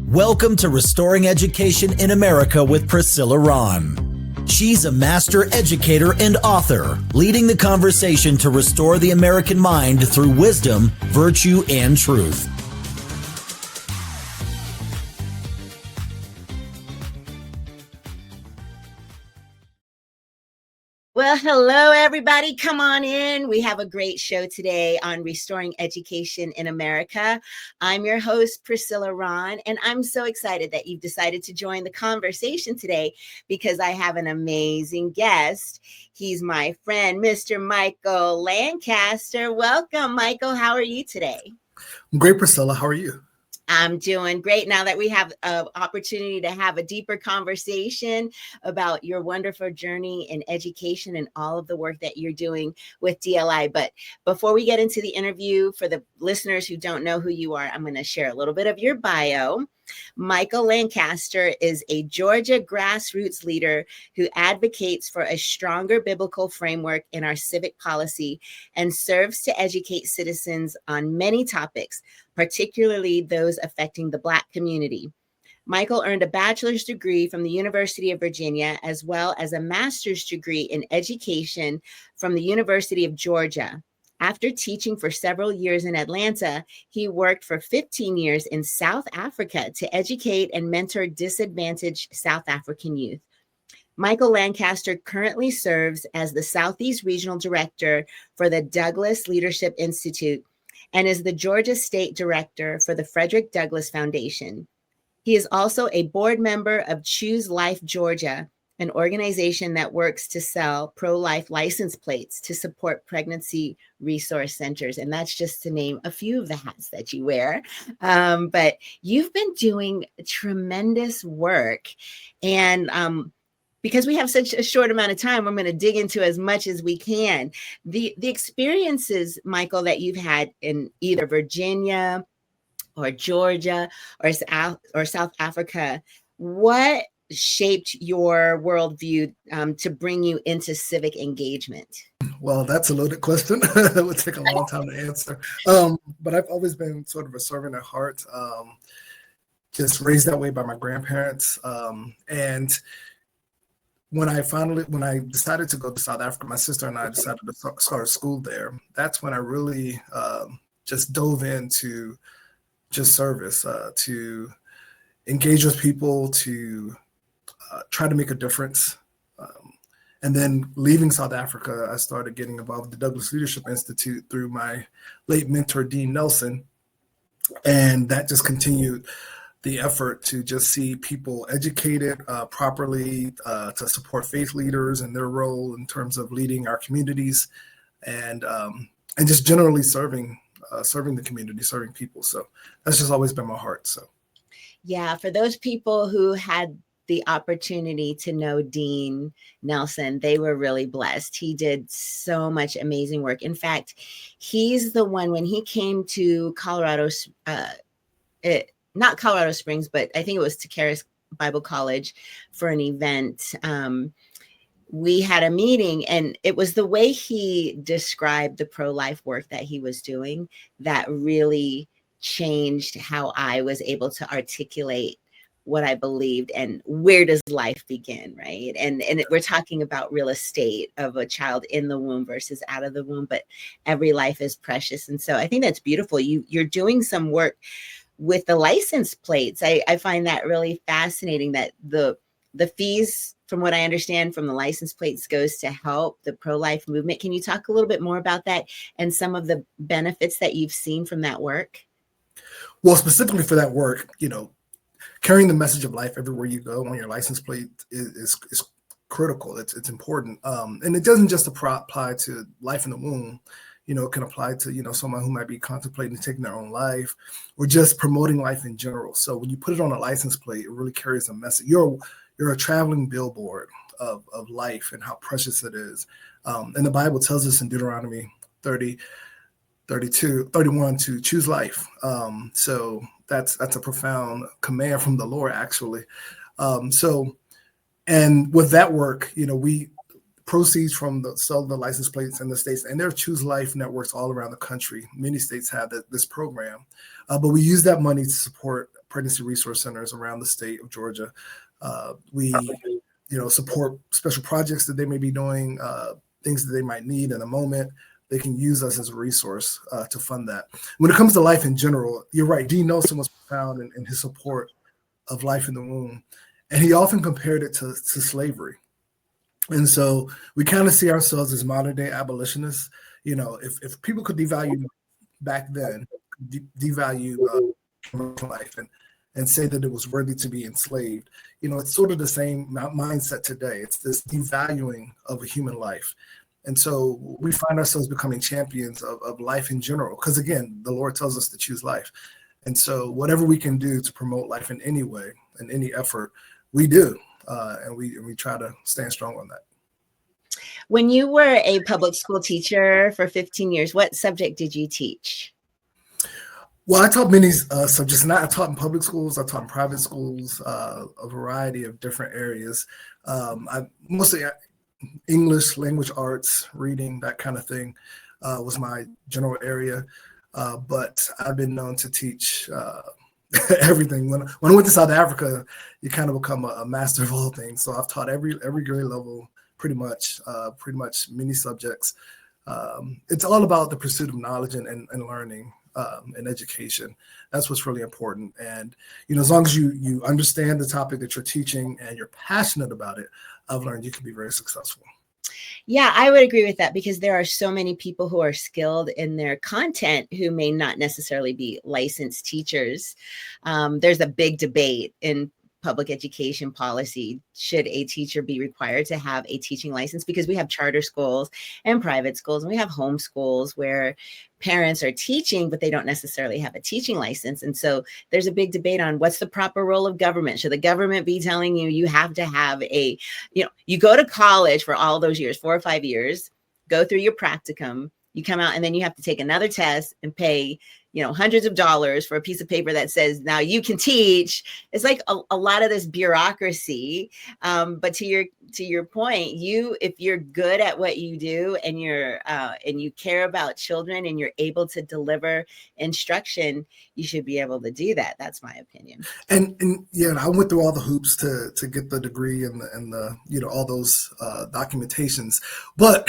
Welcome to Restoring Education in America with Priscilla Ron. She's a master educator and author, leading the conversation to restore the American mind through wisdom, virtue, and truth. Well, hello, everybody. Come on in. We have a great show today on Restoring Education in America. I'm your host, Priscilla Ron, and I'm so excited that you've decided to join the conversation today because I have an amazing guest. He's my friend, Mr. Michael Lancaster. Welcome, Michael. How are you today? I'm great, Priscilla. How are you? I'm doing great now that we have an opportunity to have a deeper conversation about your wonderful journey in education and all of the work that you're doing with DLI. But before we get into the interview, for the listeners who don't know who you are, I'm going to share a little bit of your bio. Michael Lancaster is a Georgia grassroots leader who advocates for a stronger biblical framework in our civic policy and serves to educate citizens on many topics, particularly those affecting the Black community. Michael earned a bachelor's degree from the University of Virginia, as well as a master's degree in education from the University of Georgia. After teaching for several years in Atlanta, he worked for 15 years in South Africa to educate and mentor disadvantaged South African youth. Michael Lancaster currently serves as the Southeast Regional Director for the Douglas Leadership Institute and is the Georgia State Director for the Frederick Douglass Foundation. He is also a board member of Choose Life Georgia, an organization that works to sell pro-life license plates to support pregnancy resource centers. And that's just to name a few of the hats that you wear. But you've been doing tremendous work. And because we have such a short amount of time, we're going to dig into as much as we can. The experiences, Michael, that you've had in either Virginia or Georgia or South Africa, what shaped your worldview to bring you into civic engagement? Well, that's a loaded question. It would take a long time to answer. But I've always been sort of a servant at heart, just raised that way by my grandparents. And when I decided to go to South Africa, my sister and I decided to start a school there. That's when I really just dove into just service, to engage with people, to try to make a difference. And then leaving South Africa, I started getting involved with the Douglas Leadership Institute through my late mentor, Dean Nelson. And that just continued the effort to just see people educated properly, to support faith leaders and their role in terms of leading our communities and just generally serving the community, serving people. So that's just always been my heart. So. Yeah, for those people who had the opportunity to know Dean Nelson, they were really blessed. He did so much amazing work. In fact, he's the one, when he came to Colorado, not Colorado Springs, but I think it was Takaris Bible College for an event. We had a meeting, and it was the way he described the pro-life work that he was doing that really changed how I was able to articulate what I believed and where does life begin, right? And we're talking about real estate of a child in the womb versus out of the womb, but every life is precious. And so I think that's beautiful. You're doing some work with the license plates. I find that really fascinating that the fees, from what I understand from the license plates, goes to help the pro-life movement. Can you talk a little bit more about that and some of the benefits that you've seen from that work? Well, specifically for that work, carrying the message of life everywhere you go on your license plate is critical. It's important. And it doesn't just apply to life in the womb. It can apply to, someone who might be contemplating taking their own life or just promoting life in general. So when you put it on a license plate, it really carries a message. You're a traveling billboard of life and how precious it is. And the Bible tells us in Deuteronomy 31 to choose life. So that's a profound command from the Lord, actually. And with that work, we proceeds from the sale of the license plates in the states, and there are Choose Life networks all around the country. Many states have this program, but we use that money to support pregnancy resource centers around the state of Georgia. We support special projects that they may be doing, things that they might need in a moment. They can use us as a resource to fund that. When it comes to life in general, you're right. Dean Nelson was profound in his support of life in the womb. And he often compared it to slavery. And so we kind of see ourselves as modern day abolitionists. If people could devalue back then, devalue life and say that it was worthy to be enslaved, it's sort of the same mindset today. It's this devaluing of a human life. And so we find ourselves becoming champions of life in general, because again, the Lord tells us to choose life. And so whatever we can do to promote life in any way, in any effort, we do. And we try to stand strong on that. When you were a public school teacher for 15 years, what subject did you teach? Well, I taught many subjects. I taught in public schools. I taught in private schools, a variety of different areas. I mostly English, language arts, reading, that kind of thing was my general area. But I've been known to teach everything. When I went to South Africa, you kind of become a master of all things. So I've taught every grade level, pretty much many subjects. It's all about the pursuit of knowledge and learning and education. That's what's really important. And as long as you understand the topic that you're teaching and you're passionate about it, I've learned you can be very successful. Yeah, I would agree with that, because there are so many people who are skilled in their content who may not necessarily be licensed teachers. There's a big debate in public education policy. Should a teacher be required to have a teaching license? Because we have charter schools and private schools, and we have home schools where parents are teaching, but they don't necessarily have a teaching license. And so there's a big debate on what's the proper role of government. Should the government be telling you have to have you go to college for all those years, 4 or 5 years, go through your practicum, you come out, and then you have to take another test and pay hundreds of dollars for a piece of paper that says now you can teach. It's like a lot of this bureaucracy. But to your point, if you're good at what you do and you care about children and you're able to deliver instruction, you should be able to do that. That's my opinion. And I went through all the hoops to get the degree and the all those documentations. But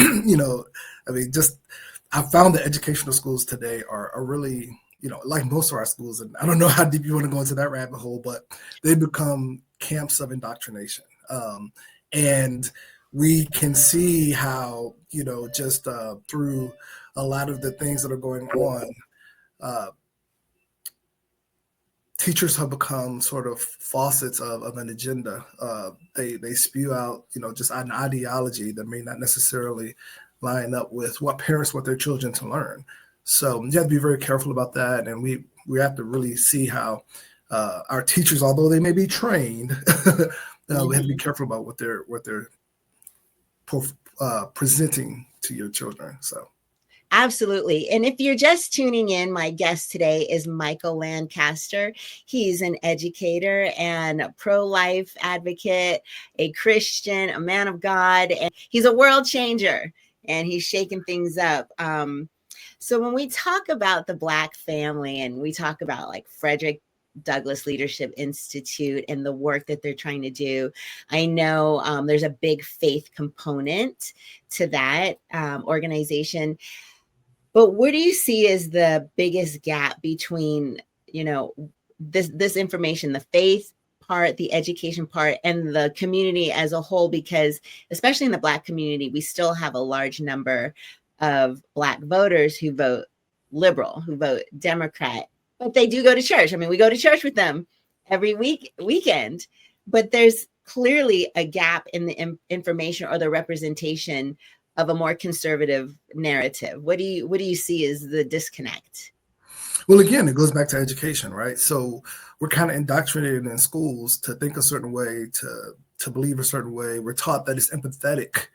I found that educational schools today are really, like most of our schools, and I don't know how deep you want to go into that rabbit hole, but they become camps of indoctrination. And we can see how, just through a lot of the things that are going on, teachers have become sort of faucets of an agenda. They spew out, just an ideology that may not necessarily line up with what parents want their children to learn. So you have to be very careful about that. And we have to really see how our teachers, although they may be trained, we have to be careful about what they're presenting to your children. So. Absolutely. And if you're just tuning in, my guest today is Michael Lancaster. He's an educator and a pro-life advocate, a Christian, a man of God, and he's a world changer. And he's shaking things up. So when we talk about the Black family and we talk about like Frederick Douglass Leadership Institute and the work that they're trying to do, I know there's a big faith component to that organization. But where do you see as the biggest gap between, this information, the faith part, the education part, and the community as a whole? Because especially in the Black community, we still have a large number of Black voters who vote liberal, who vote Democrat, but they do go to church. I mean, we go to church with them every weekend, but there's clearly a gap in the information or the representation of a more conservative narrative. What do you see as the disconnect? Well, again, it goes back to education, right? So we're kind of indoctrinated in schools to think a certain way, to believe a certain way. We're taught that it's empathetic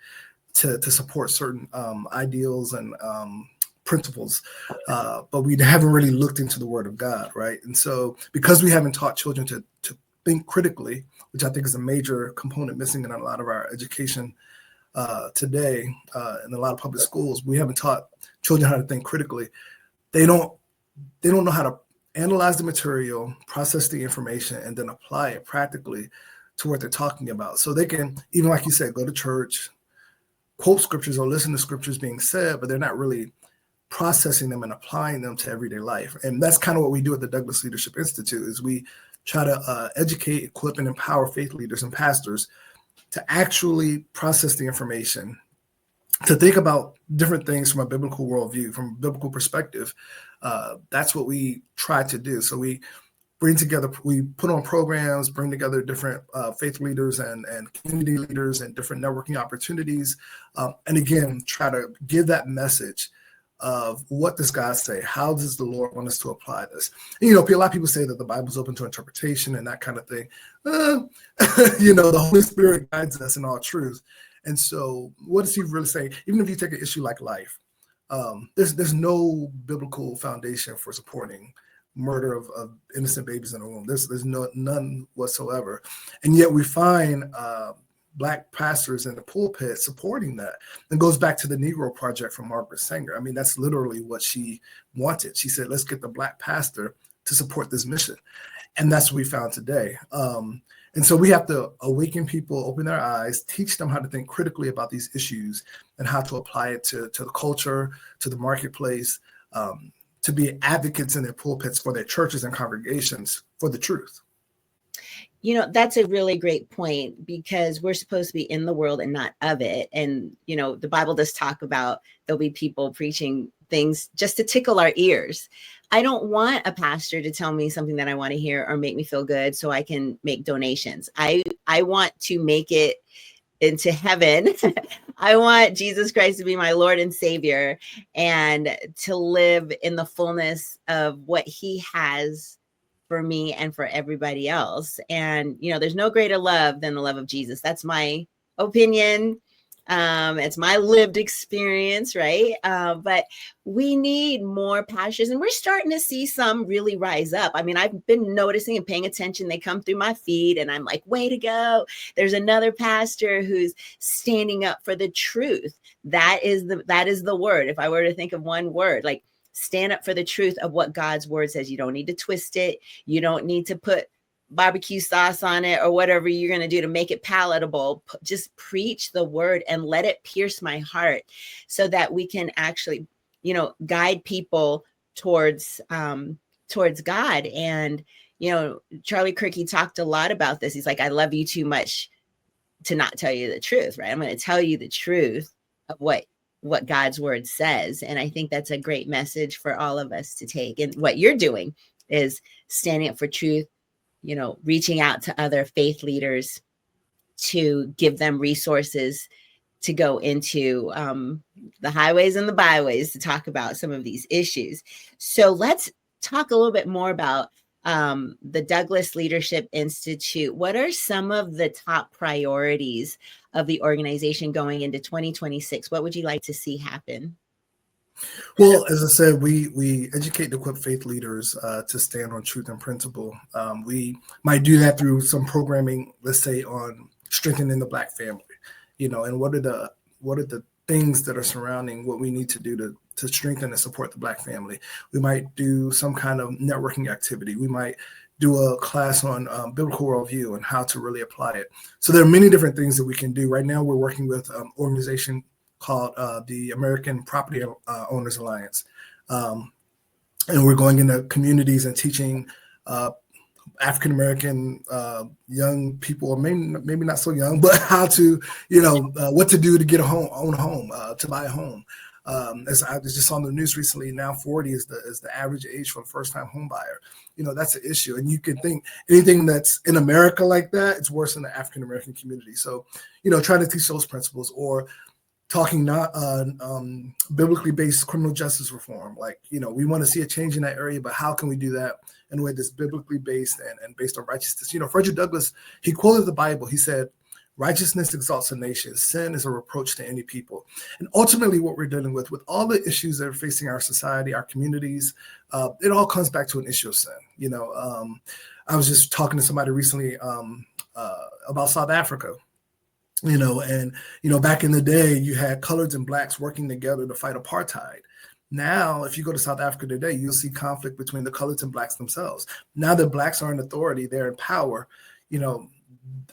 to support certain ideals and principles, but we haven't really looked into the Word of God, right? And so because we haven't taught children to think critically, which I think is a major component missing in a lot of our education today, in a lot of public schools, we haven't taught children how to think critically. They don't know how to analyze the material, process the information, and then apply it practically to what they're talking about. So they can, even like you said, go to church, quote scriptures or listen to scriptures being said, but they're not really processing them and applying them to everyday life. And that's kind of what we do at the Douglas Leadership Institute, is we try to educate, equip, and empower faith leaders and pastors to actually process the information, to think about different things from a biblical worldview, from a biblical perspective. That's what we try to do. So we put on programs, bring together different faith leaders and community leaders and different networking opportunities. And again, try to give that message of what does God say? How does the Lord want us to apply this? And, a lot of people say that the Bible's open to interpretation and that kind of thing. The Holy Spirit guides us in all truth. And so what does he really say? Even if you take an issue like life, there's no biblical foundation for supporting murder of innocent babies in the womb. There's none whatsoever. And yet we find Black pastors in the pulpit supporting that. And goes back to the Negro Project from Margaret Sanger. I mean, that's literally what she wanted. She said, let's get the Black pastor to support this mission. And that's what we found today. And so we have to awaken people, open their eyes, teach them how to think critically about these issues and how to apply it to the culture, to the marketplace, to be advocates in their pulpits for their churches and congregations for the truth. That's a really great point, because we're supposed to be in the world and not of it. And, the Bible does talk about there'll be people preaching things just to tickle our ears. I don't want a pastor to tell me something that I want to hear or make me feel good so I can make donations. I want to make it into heaven. I want Jesus Christ to be my Lord and Savior and to live in the fullness of what he has for me and for everybody else. And, there's no greater love than the love of Jesus. That's my opinion. It's my lived experience, right? But we need more pastors, and we're starting to see some really rise up. I mean, I've been noticing and paying attention. They come through my feed and I'm like, way to go. There's another pastor who's standing up for the truth. That is the word. If I were to think of one word, like, stand up for the truth of what God's word says. You don't need to twist it. You don't need to put barbecue sauce on it or whatever you're going to do to make it palatable. Just preach the word and let it pierce my heart so that we can actually, guide people towards God. And, Charlie Kirk, he talked a lot about this. He's like, I love you too much to not tell you the truth, right? I'm going to tell you the truth of what God's word says. And I think that's a great message for all of us to take. And what you're doing is standing up for truth, reaching out to other faith leaders to give them resources to go into the highways and the byways to talk about some of these issues. So let's talk a little bit more about the Douglas Leadership Institute. What are some of the top priorities of the organization going into 2026? What would you like to see happen? Well, as I said, we educate and equip faith leaders to stand on truth and principle. We might do that through some programming, let's say, on strengthening the Black family, and what are the things that are surrounding what we need to do to strengthen and support the Black family. We might do some kind of networking activity. We might do a class on biblical worldview and how to really apply it. So there are many different things that we can do. Right now, we're working with an organization called the American Property Owners Alliance. And we're going into communities and teaching African-American young people, or maybe not so young, but how to, what to do to get own a home, to buy a home. As I was just on the news recently, now 40 is the average age for a first-time home buyer. That's an issue. And you can think anything that's in America like that, it's worse in the African-American community. So, trying to teach those principles, or talking not biblically based criminal justice reform. Like, we want to see a change in that area, but how can we do that in a way that's biblically based and based on righteousness? Frederick Douglass, he quoted the Bible. He said, righteousness exalts a nation. Sin is a reproach to any people. And ultimately what we're dealing with all the issues that are facing our society, our communities, it all comes back to an issue of sin. I was just talking to somebody recently about South Africa. Back in the day, you had coloreds and Blacks working together to fight apartheid. Now, if you go to South Africa today, you'll see conflict between the coloreds and blacks themselves. Now that blacks are in authority, they're in power, you know,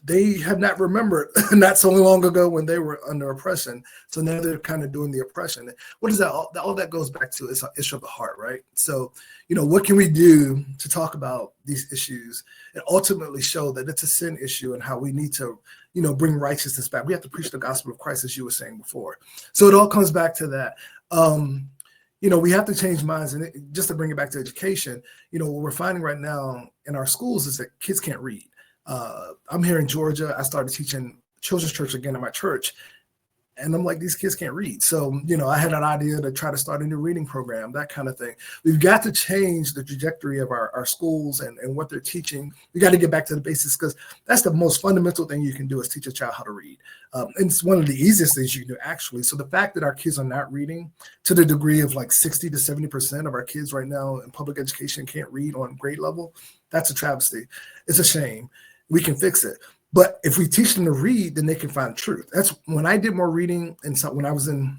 they have not remembered not so long ago when they were under oppression. So now they're kind of doing the oppression. What is that? All that goes back to is an issue of the heart, right? So, you know, what can we do to talk about these issues and ultimately show that it's a sin issue and how we need to, you know, bring righteousness back? We have to preach the gospel of Christ, as you were saying before. So it all comes back to that. You know, we have to change minds. And just to bring it back to education, you know, what we're finding right now in our schools is that kids can't read. I'm here in Georgia. I started teaching children's church again at my church. And I'm like, these kids can't read. So, you know, I had an idea to try to start a new reading program, that kind of thing. We've got to change the trajectory of our schools and what they're teaching. We got to get back to the basics, because that's the most fundamental thing you can do, is teach a child how to read. And it's one of the easiest things you can do, actually. So the fact that our kids are not reading to the degree of like 60 to 70% of our kids right now in public education can't read on grade level, that's a travesty. It's a shame. We can fix it. But if we teach them to read, then they can find truth. That's when I did more reading. And so when I was in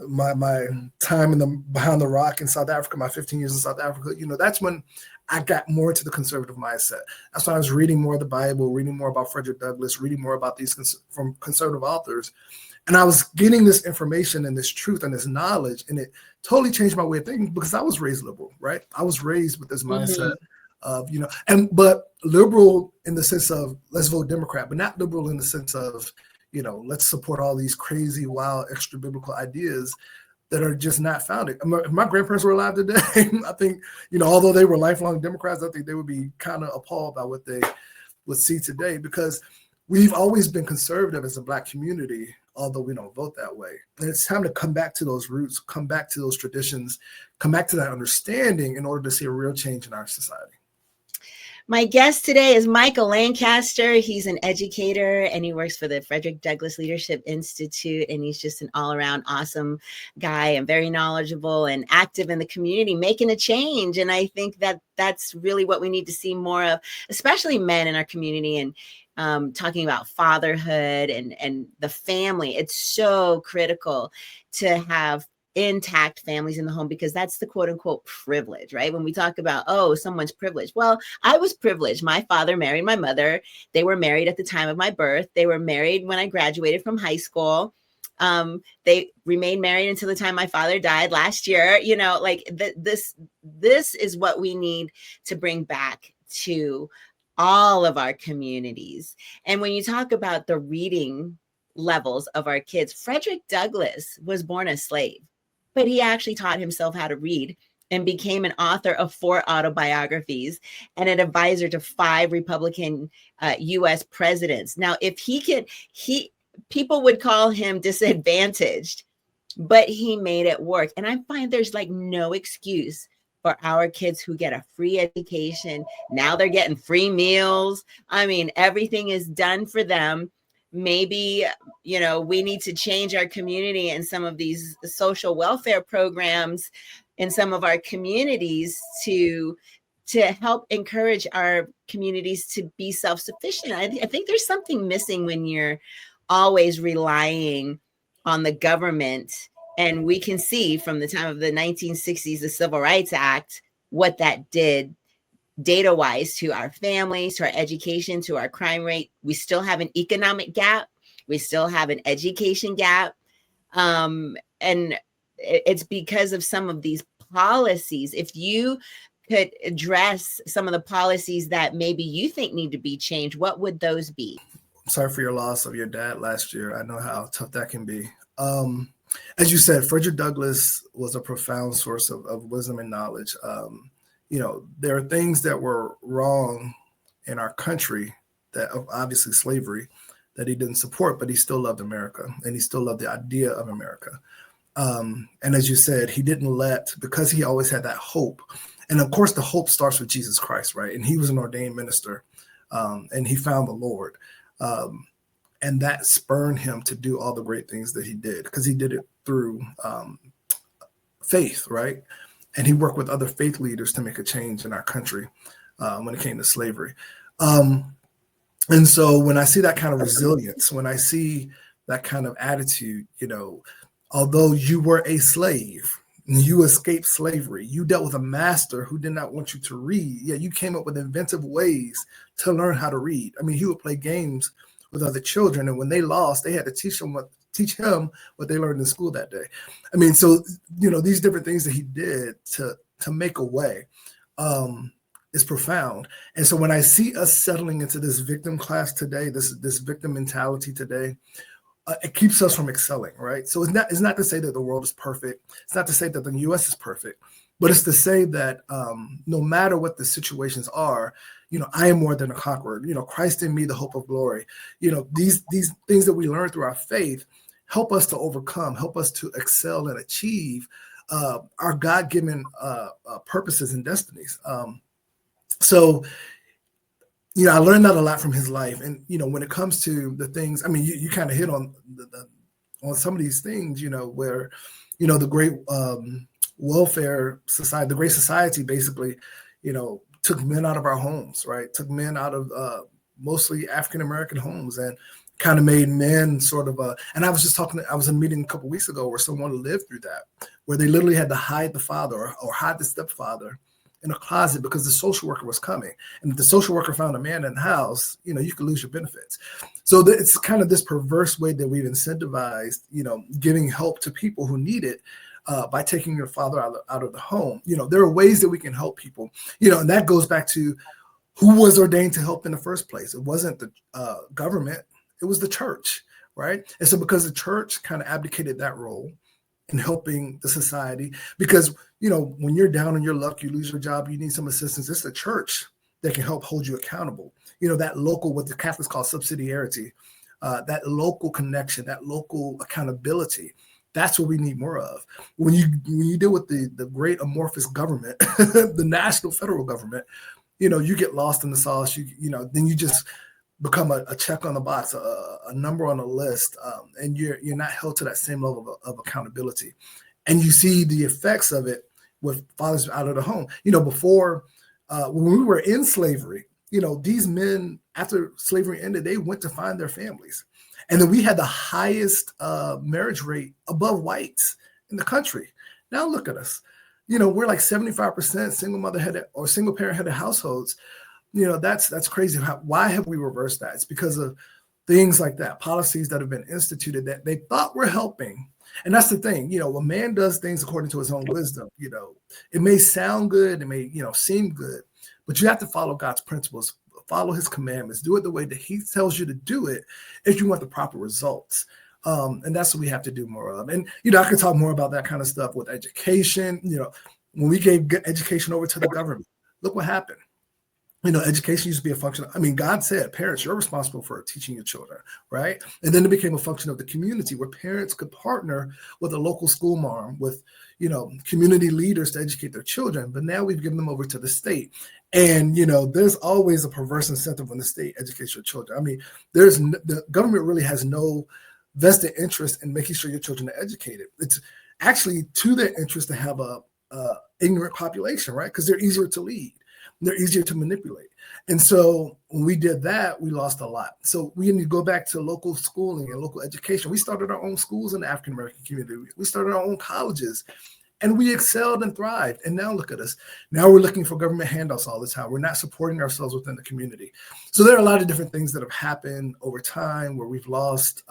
my time behind the rock in South Africa, my 15 years in South Africa, you know, that's when I got more into the conservative mindset. That's when I was reading more of the Bible, reading more about Frederick Douglass, reading more about these from conservative authors. And I was getting this information and this truth and this knowledge, and it totally changed my way of thinking, because I was raised liberal, right? I was raised with this mindset. Of, you know, but liberal in the sense of let's vote Democrat, but not liberal in the sense of, you know, let's support all these crazy, wild, extra biblical ideas that are just not founded. If my grandparents were alive today, I think, you know, although they were lifelong Democrats, I think they would be kind of appalled by what they would see today, because we've always been conservative as a Black community, although we don't vote that way. And it's time to come back to those roots, come back to those traditions, come back to that understanding in order to see a real change in our society. My guest today is Michael Lancaster. He's an educator and he works for the Frederick Douglass Leadership Institute. And he's just an all-around awesome guy and very knowledgeable and active in the community, making a change. And I think that that's really what we need to see more of, especially men in our community, and talking about fatherhood and the family. It's so critical to have intact families in the home, because that's the quote unquote privilege, right? When we talk about, oh, someone's privileged. Well, I was privileged. My father married my mother. They were married at the time of my birth. They were married when I graduated from high school. They remained married until the time my father died last year. You know, like this is what we need to bring back to all of our communities. And when you talk about the reading levels of our kids, Frederick Douglass was born a slave, but he actually taught himself how to read and became an author of 4 autobiographies and an advisor to 5 Republican U.S. presidents. Now, if people would call him disadvantaged, but he made it work. And I find there's like no excuse for our kids who get a free education. Now they're getting free meals. I mean, everything is done for them. Maybe, you know, we need to change our community and some of these social welfare programs in some of our communities to help encourage our communities to be self-sufficient. I think there's something missing when you're always relying on the government. And we can see from the time of the 1960s, the Civil Rights Act, what that did data-wise to our families, to our education, to our crime rate. We still have an economic gap. We still have an education gap. And it's because of some of these policies. If you could address some of the policies that maybe you think need to be changed, what would those be? I'm sorry for your loss of your dad last year. I know how tough that can be. As you said, Frederick Douglass was a profound source of wisdom and knowledge. You know, there are things that were wrong in our country, that obviously slavery, that he didn't support, but he still loved America and he still loved the idea of America. And as you said, he didn't because he always had that hope. And of course, the hope starts with Jesus Christ, right? And he was an ordained minister and he found the Lord. And that spurred him to do all the great things that he did, because he did it through faith, right? And he worked with other faith leaders to make a change in our country when it came to slavery. And so when I see that kind of resilience, when I see that kind of attitude, you know, although you were a slave, You escaped slavery. You dealt with a master who did not want you to read. Yeah, you came up with inventive ways to learn how to read. I mean, he would play games with other children, and when they lost, they had to teach him what they learned in school that day. I mean, so these different things that he did to make a way is profound. And so when I see us settling into this victim class today, this victim mentality today, it keeps us from excelling, right? So it's not to say that the world is perfect. It's not to say that the U.S. is perfect, but it's to say that no matter what the situations are, I am more than a conqueror. Christ in me, the hope of glory. These things that we learn through our faith help us to overcome, help us to excel and achieve our God-given purposes and destinies. So I learned that a lot from his life. And, when it comes to the things, I mean, you kind of hit on on some of these things, where, the great welfare society, the Great Society basically, took men out of our homes, right? Took men out of mostly African-American homes and kind of made men sort of and I was in a meeting a couple of weeks ago where someone lived through that, where they literally had to hide the father or hide the stepfather in a closet because the social worker was coming. And if the social worker found a man in the house, you could lose your benefits. So it's kind of this perverse way that we've incentivized, giving help to people who need it by taking your father out of the home. There are ways that we can help people, and that goes back to who was ordained to help in the first place. It wasn't the government, it was the church, right? And so because the church kind of abdicated that role in helping the society, because when you're down on your luck, you lose your job, you need some assistance, it's the church that can help hold you accountable. That local, what the Catholics call subsidiarity, that local connection, that local accountability, that's what we need more of. When you deal with the great amorphous government, the national federal government, you get lost in the sauce, then you just become a check on the box, a number on a list, and you're not held to that same level of accountability. And you see the effects of it with fathers out of the home. Before, when we were in slavery, these men, after slavery ended, they went to find their families. And then we had the highest marriage rate above whites in the country. Now look at us. We're like 75% single parent headed households. That's crazy. Why have we reversed that? It's because of things like that, policies that have been instituted that they thought were helping. And that's the thing, a man does things according to his own wisdom. It may sound good, it may, seem good, but you have to follow God's principles, follow his commandments, do it the way that he tells you to do it if you want the proper results. And that's what we have to do more of. And, I could talk more about that kind of stuff with education. When we gave education over to the government, look what happened. Education used to be a function. God said, parents, you're responsible for teaching your children, right? And then it became a function of the community where parents could partner with a local school mom, with, community leaders to educate their children. But now we've given them over to the state. And, there's always a perverse incentive when the state educates your children. The government really has no vested interest in making sure your children are educated. It's actually to their interest to have a ignorant population, right? Because they're easier to lead. They're easier to manipulate. And so when we did that, we lost a lot. So we need to go back to local schooling and local education. We started our own schools in the African-American community. We started our own colleges and we excelled and thrived. And now look at us. Now we're looking for government handouts all the time. We're not supporting ourselves within the community. So there are a lot of different things that have happened over time where we've lost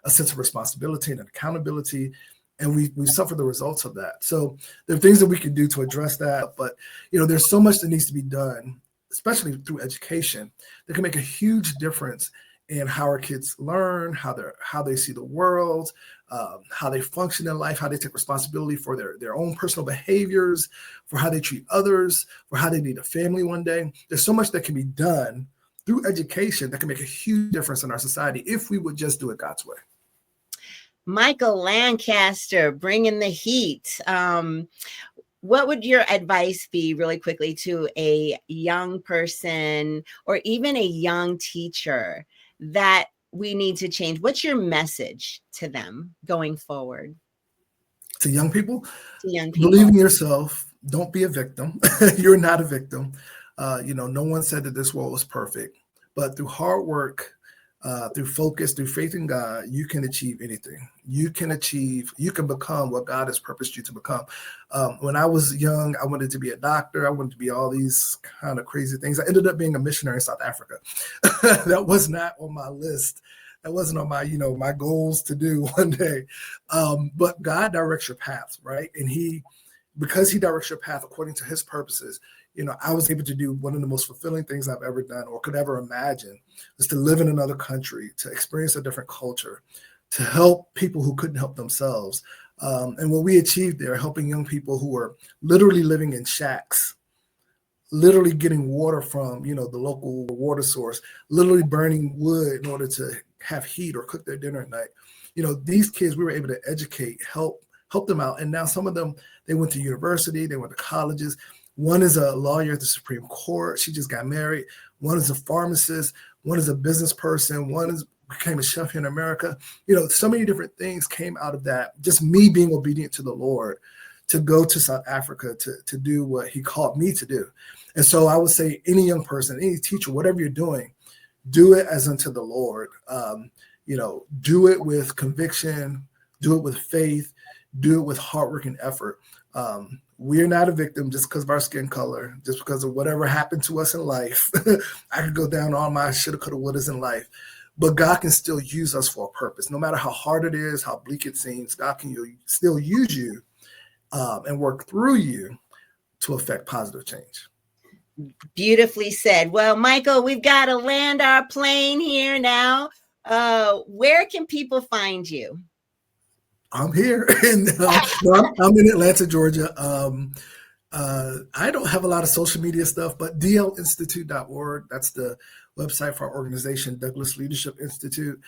a sense of responsibility and accountability. And we suffer the results of that. So there are things that we can do to address that. But, there's so much that needs to be done, especially through education, that can make a huge difference in how our kids learn, how they see the world, how they function in life, how they take responsibility for their own personal behaviors, for how they treat others, for how they need a family one day. There's so much that can be done through education that can make a huge difference in our society if we would just do it God's way. Michael Lancaster, bringing the heat. What would your advice be really quickly to a young person or even a young teacher that we need to change? What's your message to them going forward? To young people? To young people. Believe in yourself. Don't be a victim. You're not a victim. No one said that this world was perfect, but through hard work, through focus, through faith in God, you can achieve anything. You can become what God has purposed you to become. When I was young, I wanted to be a doctor. I wanted to be all these kind of crazy things. I ended up being a missionary in South Africa. That was not on my list. That wasn't on my, my goals to do one day. But God directs your path, right? And because he directs your path according to his purposes, I was able to do one of the most fulfilling things I've ever done or could ever imagine, is to live in another country, to experience a different culture, to help people who couldn't help themselves. And what we achieved there, helping young people who were literally living in shacks, literally getting water from, the local water source, literally burning wood in order to have heat or cook their dinner at night. These kids, we were able to educate, help them out. And now some of them, they went to university, they went to colleges. One is a lawyer at the Supreme Court. She just got married. One is a pharmacist. One is a business person. One became a chef here in America. So many different things came out of that. Just me being obedient to the Lord to go to South Africa to do what he called me to do. And so I would say any young person, any teacher, whatever you're doing, do it as unto the Lord. Do it with conviction, do it with faith, do it with hard work and effort. We're not a victim just because of our skin color, just because of whatever happened to us in life. I could go down all my shoulda, coulda, wouldas in life, but God can still use us for a purpose. No matter how hard it is, how bleak it seems, God can still use you and work through you to affect positive change. Beautifully said. Well, Michael, we've got to land our plane here now. Where can people find you? I'm here, and I'm in Atlanta, Georgia. I don't have a lot of social media stuff, but dlinstitute.org, that's the website for our organization, Douglas Leadership Institute.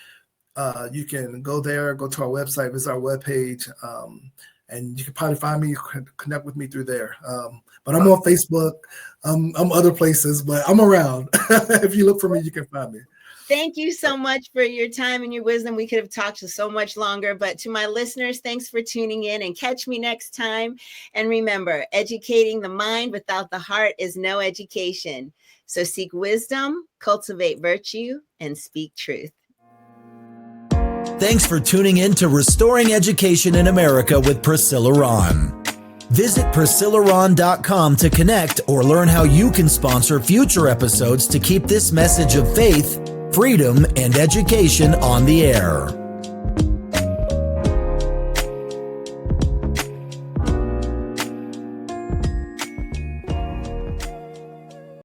You can go there, go to our website, visit our webpage, and you can probably find me, connect with me through there. But I'm on Facebook, I'm other places, but I'm around. If you look for me, you can find me. Thank you so much for your time and your wisdom. We could have talked for so much longer, but to my listeners, thanks for tuning in, and catch me next time. And remember, educating the mind without the heart is no education. So seek wisdom, cultivate virtue, and speak truth. Thanks for tuning in to Restoring Education in America with Priscilla Ron. Visit PriscillaRon.com to connect or learn how you can sponsor future episodes to keep this message of faith, freedom, and education on the air.